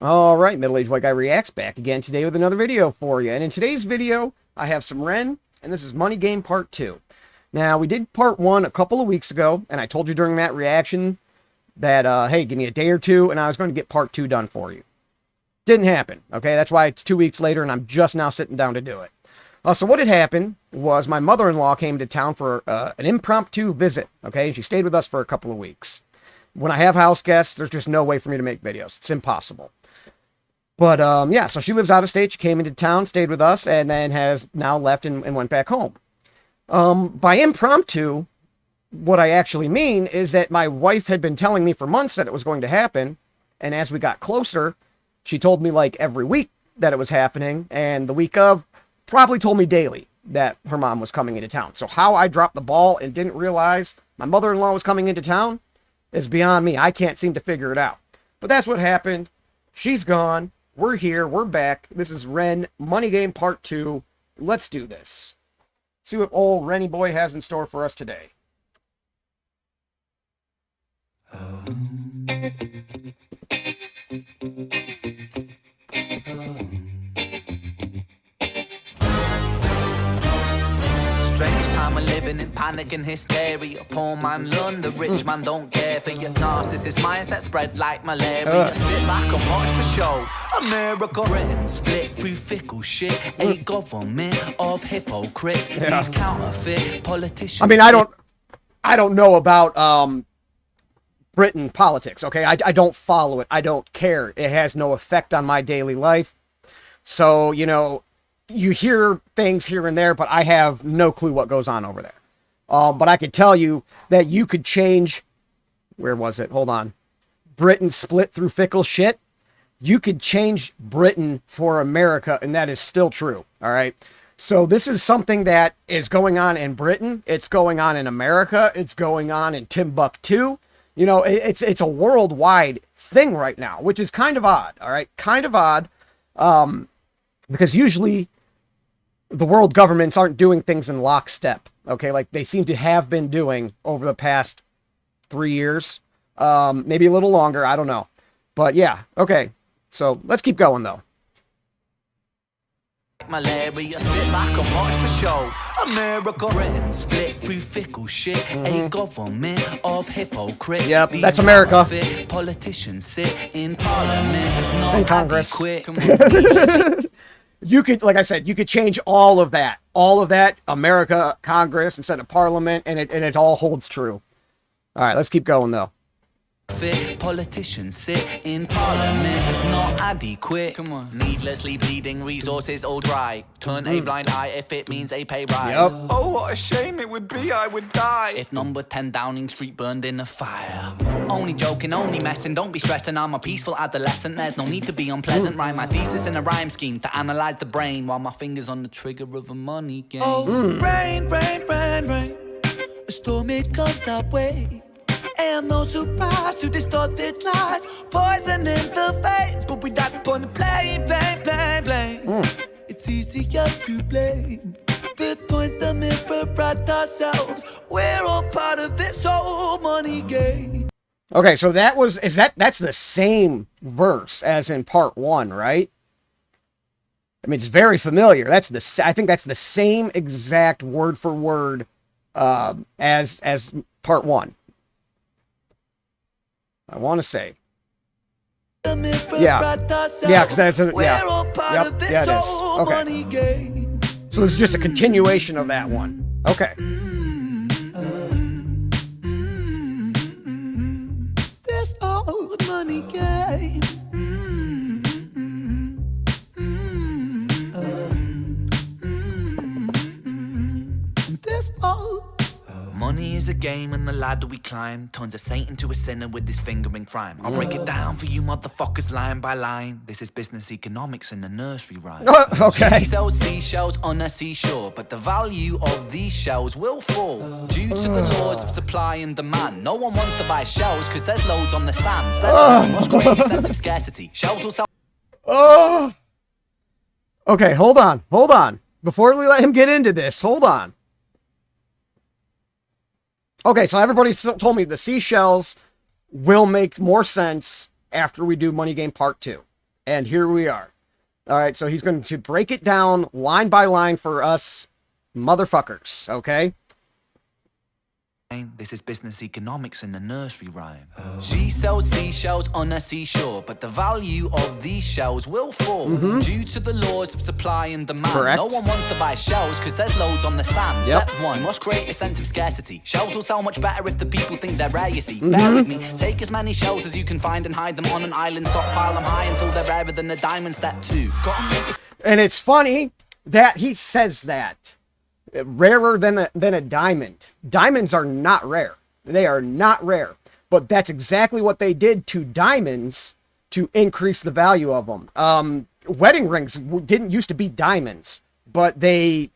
All right, Middle-Aged White Guy Reacts back again today with another video for you. And in today's video, I have some Ren, and this is Money Game Part 2. Now, we did Part 1 a couple of weeks ago, and I told you during that reaction that, hey, give me a day or two, and I was going to get Part 2 done for you. Didn't happen, okay? That's why it's 2 weeks later, and I'm just now sitting down to do it. So what had happened was my mother-in-law came to town for an impromptu visit, okay? She stayed with us for a couple of weeks. When I have house guests, there's just no way for me to make videos. It's impossible. But, yeah, so she lives out of state. She came into town, stayed with us, and then has now left and went back home. By impromptu, what I actually mean is that my wife had been telling me for months that it was going to happen. And as we got closer, she told me like every week that it was happening. And the week of, probably told me daily that her mom was coming into town. So how I dropped the ball and didn't realize my mother-in-law was coming into town is beyond me. I can't seem to figure it out. But that's what happened. She's gone. We're here. We're back. This is Ren, Money Game Part 2. Let's do this. See what old Renny boy has in store for us today. Strange time of living in panic and hysteria. Poor man learn, the rich man don't care for your narcissist mindset spread like malaria. Sit back and watch the show. America, Britain split through fickle shit. A government of hypocrites. These counterfeit politicians. I mean, I don't know about Britain politics, okay? I don't follow it. I don't care. It has no effect on my daily life. So, you know, you hear things here and there, but I have no clue what goes on over there. But I could tell you that you could change, where was it? Hold on. Britain split through fickle shit. You could change Britain for America, and that is still true, all right? So this is something that is going on in Britain. It's going on in America. It's going on in Timbuktu. You know, it's a worldwide thing right now, which is kind of odd, all right? Kind of odd, because usually the world governments aren't doing things in lockstep, okay? Like they seem to have been doing over the past 3 years, maybe a little longer, I don't know. But yeah, okay. So let's keep going though. Malaria, sit back and watch the show. America, Britain split through fickle shit. A government of hypocrites. Yep, that's America. Politicians sit in parliament, not in Congress. Quit. You could, like I said, you could change all of that. All of that, America, Congress, instead of Parliament, and it all holds true. All right, let's keep going, though. Politicians sit in parliament, not adequate. Come on. Needlessly bleeding resources all dry. Turn a blind eye if it means a pay rise. Yep. Oh, what a shame it would be, I would die if number 10 Downing Street burned in a fire. Only joking, only messing, don't be stressing. I'm a peaceful adolescent, there's no need to be unpleasant. Write my thesis in a rhyme scheme to analyze the brain while my fingers on the trigger of a money game. Oh, rain, rain, rain, rain. A storm, it comes our way. And no surprise to distorted lies, poison in the veins, but we die upon the blame. It's easier to blame, but point the mirror at ourselves. We're all part of this whole money game. Okay, so that's the same verse as in part 1, right? I mean, it's very familiar. I think that's the same exact word for word as part 1. I want to say. Yeah, because that's it is. Okay. So this is just a continuation of that one. Okay. This old money game. This old money is a game and the ladder we climb turns a saint into a sinner with his finger in crime. I'll break it down for you motherfuckers line by line. This is business economics in a nursery rhyme. Okay. She sells seashells on a seashore, but the value of these shells will fall due to the laws of supply and demand. No one wants to buy shells because there's loads on the sands. What's creating a sense of scarcity? Shells will sell. Oh. Okay, hold on. Before we let him get into this, hold on. Okay, so everybody told me the seashells will make more sense after we do Money Game Part 2. And here we are. All right, so he's going to break it down line by line for us motherfuckers, okay? This is business economics in the nursery rhyme. She sells seashells on a seashore, but the value of these shells will fall due to the laws of supply and demand. Correct. No one wants to buy shells because there's loads on the sand. Yep. Step one, you must create a sense of scarcity. Shells will sell much better if the people think they're rare, you see. Bear with me, take as many shells as you can find and hide them on an island, stockpile them high until they're rarer than a diamond. Step two, gotta make the... And it's funny that he says that. Rarer than a diamond. Diamonds are not rare. They are not rare. But that's exactly what they did to diamonds to increase the value of them. Wedding rings didn't used to be diamonds, but they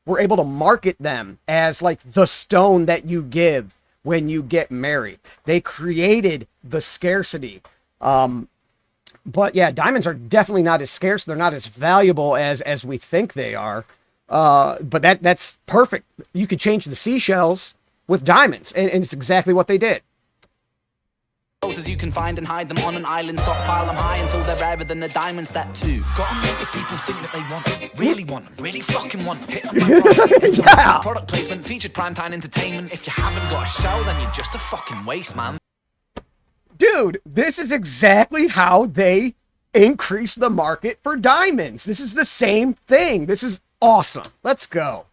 were able to market them as like the stone that you give when you get married. They created the scarcity. But yeah, diamonds are definitely not as scarce. They're not as valuable as we think they are. But that's perfect. You could change the seashells with diamonds, and it's exactly what they did. As you can find and hide them on an island, stockpile them high until they're rarer than a diamond. Step two, gotta make the people think that they want them, really want them, really fucking want them. Hit them like Yeah. Product placement, featured primetime entertainment. If you haven't got a shell, then you're just a fucking waste, man. Dude, this is exactly how they increase the market for diamonds. This is the same thing. This is awesome. Let's go.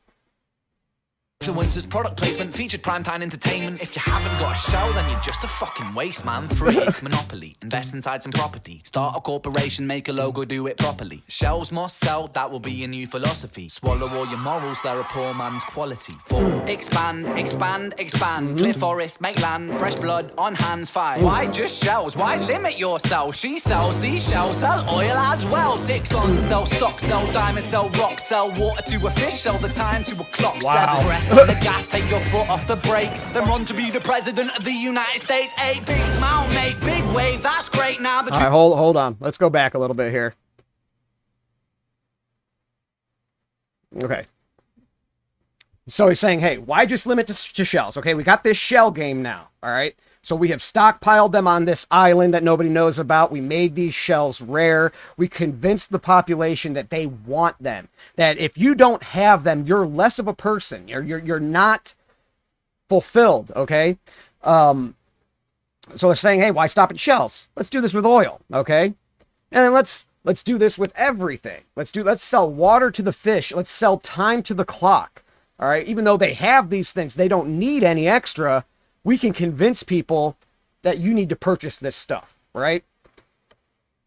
Influencers, product placement, featured primetime entertainment. If you haven't got a shell, then you're just a fucking waste, man. 3, it's monopoly. Invest inside some property. Start a corporation, make a logo, do it properly. Shells must sell, that will be a new philosophy. Swallow all your morals, they're a poor man's quality. 4, expand, expand, expand. Clear forest, make land, fresh blood on hands. 5, why just shells? Why limit yourself? She sells seashells, sell oil as well. 6, guns, sell stock, sell diamonds, sell rock, sell water to a fish, sell the time to a clock. Wow. 7, press on the gas, take your foot off the brakes, then run to be the president of the United States. 8, big smile, make big wave, that's great. Now the All right, hold on. Let's go back a little bit here. Okay. So he's saying, hey, why just limit to shells? Okay, we got this shell game now, all right? So we have stockpiled them on this island that nobody knows about. We made these shells rare. We convinced the population that they want them. That if you don't have them, you're less of a person. You're not fulfilled, okay? So they're saying, hey, why stop at shells? Let's do this with oil, okay? And then let's do this with everything. Let's sell water to the fish. Let's sell time to the clock. All right, even though they have these things, they don't need any extra. We can convince people that you need to purchase this stuff, right?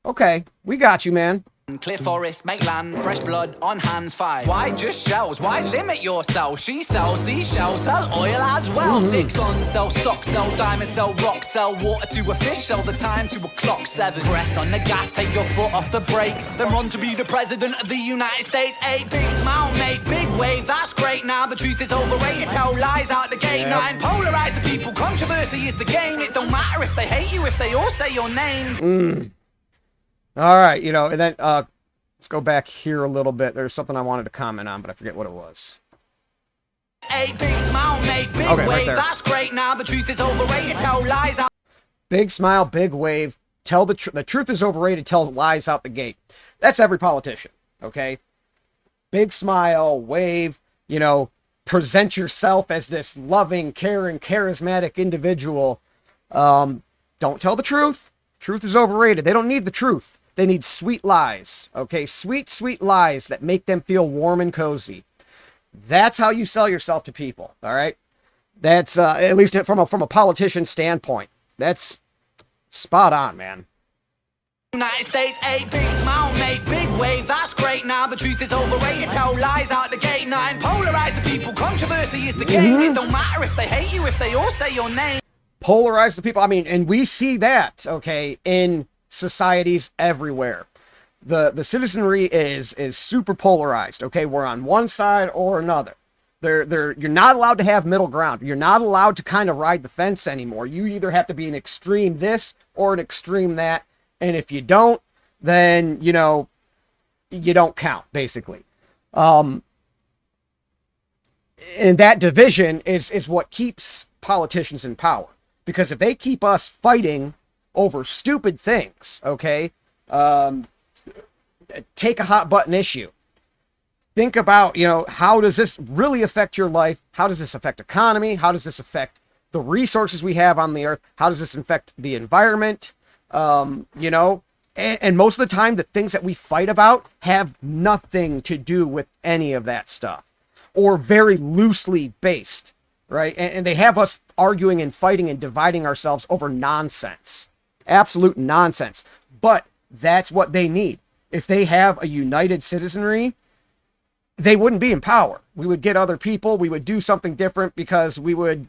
Okay, we got you, man. clear forest, make land, fresh blood on hands. 5, why just shells? Why limit yourself? She sells seashells, sell oil as well. 6, guns, sell stock, sell diamonds, sell rock, sell water to a fish, sell the time to a clock. 7, press on the gas, take your foot off the brakes, then run to be the president of the United States. 8, big smile, make big wave, that's great. Now the truth is overrated, tell lies out the gate. 9, polarize the people, controversy is the game. It don't matter if they hate you, if they all say your name. All right, you know, and then let's go back here a little bit. There's something I wanted to comment on, but I forget what it was. 8, big smile, make big Okay, right wave, there. that's great. Now the truth is overrated, tell lies out. Big smile, big wave. Tell the truth is overrated. Tells lies out the gate. That's every politician. Okay. Big smile, wave. You know, present yourself as this loving, caring, charismatic individual. Don't tell the truth. Truth is overrated. They don't need the truth. They need sweet lies. Okay, sweet, sweet lies that make them feel warm and cozy. That's how you sell yourself to people. All right. That's at least from a politician's standpoint. That's spot on, man. United States, 8, big smile, make big wave, that's great. Now the truth is overrated, tell lies out the gate. 9, polarize the people, controversy is the game. It don't matter if they hate you, if they all say your name. Polarize the people. I mean, and we see that, okay, in societies everywhere. The citizenry is super polarized, okay? We're on one side or another. You're not allowed to have middle ground. You're not allowed to kind of ride the fence anymore. You either have to be an extreme this or an extreme that. And if you don't, then, you know, you don't count, basically. And that division is what keeps politicians in power. Because if they keep us fighting over stupid things, okay, Take a hot button issue. Think about, how does this really affect your life? How does this affect economy? How does this affect the resources we have on the earth? How does this affect the environment? And most of the time, the things that we fight about have nothing to do with any of that stuff, or very loosely based, right? And they have us arguing and fighting and dividing ourselves over nonsense, absolute nonsense. But that's what they need. If they have a united citizenry, they wouldn't be in power. We would get other people. We would do something different because we would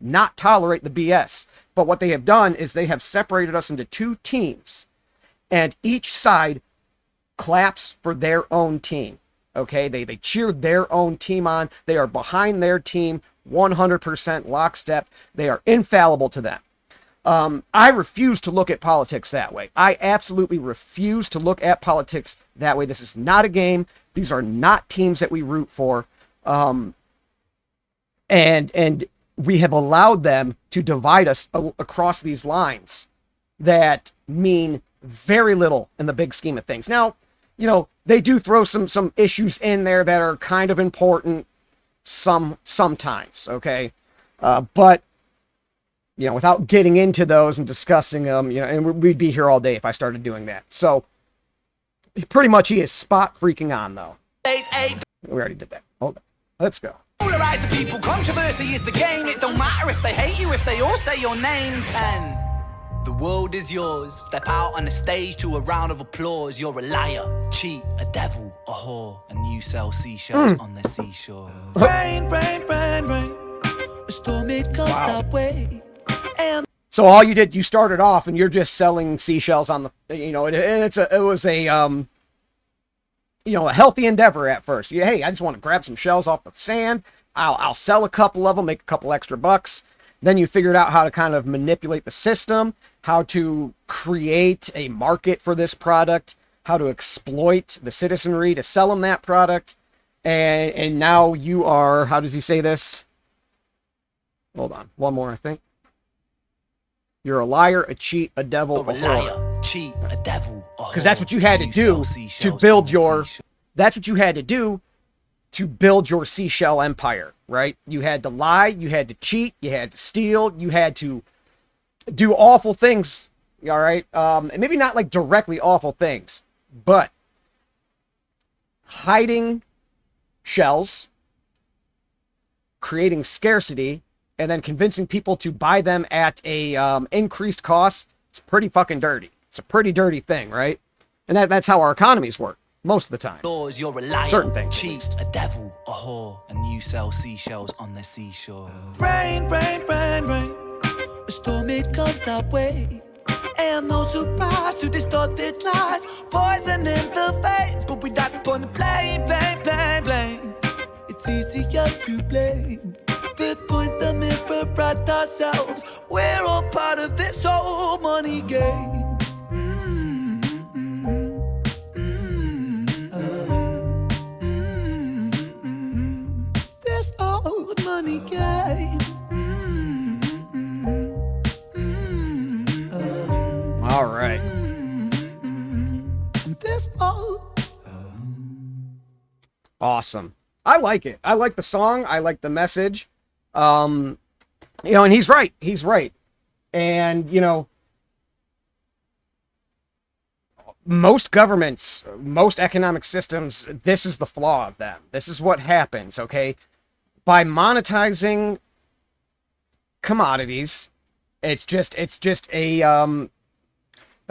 not tolerate the BS. But what they have done is they have separated us into two teams. And each side claps for their own team, okay? They cheer their own team on. They are behind their team, 100% lockstep. They are infallible to them. I refuse to look at politics that way. I absolutely refuse to look at politics that way. This is not a game. These are not teams that we root for. And we have allowed them to divide us across these lines that mean very little in the big scheme of things. Now, they do throw some issues in there that are kind of important sometimes, okay? But, without getting into those and discussing them, and we'd be here all day if I started doing that. So, pretty much he is spot freaking on, though. We already did that. Hold on. Let's go. Polarize the people, controversy is the game. It don't matter if they hate you, if they all say your name. 10. The world is yours. Step out on the stage to a round of applause. You're a liar, cheat, a devil, a whore, and you sell seashells on the seashore. Rain, rain, rain, rain. A storm it comes our way. So all you did, you started off and you're just selling seashells on the, and it was a healthy endeavor at first. Hey, I just want to grab some shells off the sand. I'll sell a couple of them, make a couple extra bucks. Then you figured out how to kind of manipulate the system, how to create a market for this product, how to exploit the citizenry to sell them that product. And now you are, how does he say this? Hold on, one more, I think. You're a liar, a cheat, a devil, a whore. Cheat, a devil, a whore. Because that's what you had to do to build your, that's what you had to do to build your seashell empire, right? You had to lie, you had to cheat, you had to steal, you had to do awful things, all right? And maybe not like directly awful things, but hiding shells, creating scarcity, and then convincing people to buy them at a increased cost. It's pretty fucking dirty. It's a pretty dirty thing, right? And that's how our economies work most of the time. You're a liar, certain things, cheat, a devil, a whore, and you sell seashells on the seashore. Rain, rain, rain, rain. A storm it comes our way. And those who rise to distorted lies, poison in the veins, but we die upon the blame, blame, blame, blame. It's easier to blame. But point the mirror at ourselves. We're all part of this whole money game. This old money game. All right. This old. Awesome. I like it. I like the song. I like the message. And he's right. He's right. And, most governments, most economic systems, this is the flaw of them. This is what happens, okay? By monetizing commodities, it's just a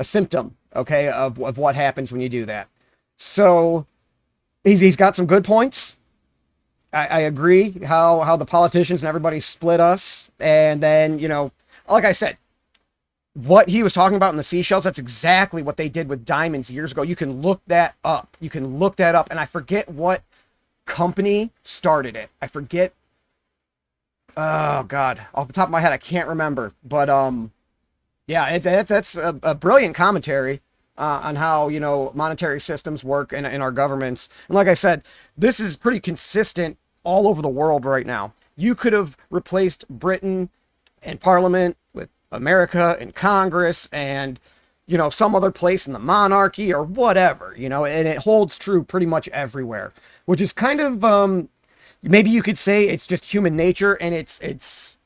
symptom, okay, of what happens when you do that. So he's got some good points. I agree how the politicians and everybody split us. And then, like I said, what he was talking about in the seashells, that's exactly what they did with diamonds years ago. You can look that up. And I forget what company started it. I forget. Oh, God. Off the top of my head, I can't remember. But, yeah, that's a brilliant commentary on how, monetary systems work in our governments. And like I said, this is pretty consistent all over the world right now. You could have replaced Britain and Parliament with America and Congress and you know, some other place in the monarchy or whatever, you know, and it holds true pretty much everywhere, which is kind of, maybe you could say it's just human nature, and it's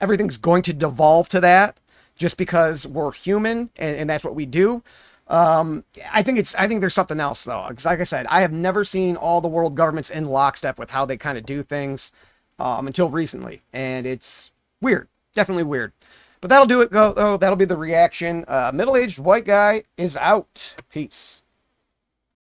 everything's going to devolve to that just because we're human and that's what we do. I think there's something else though, because like I said, I have never seen all the world governments in lockstep with how they kind of do things until recently, and it's weird, definitely weird. But that'll do it, though. That'll be the reaction. Middle-aged white guy is out. Peace.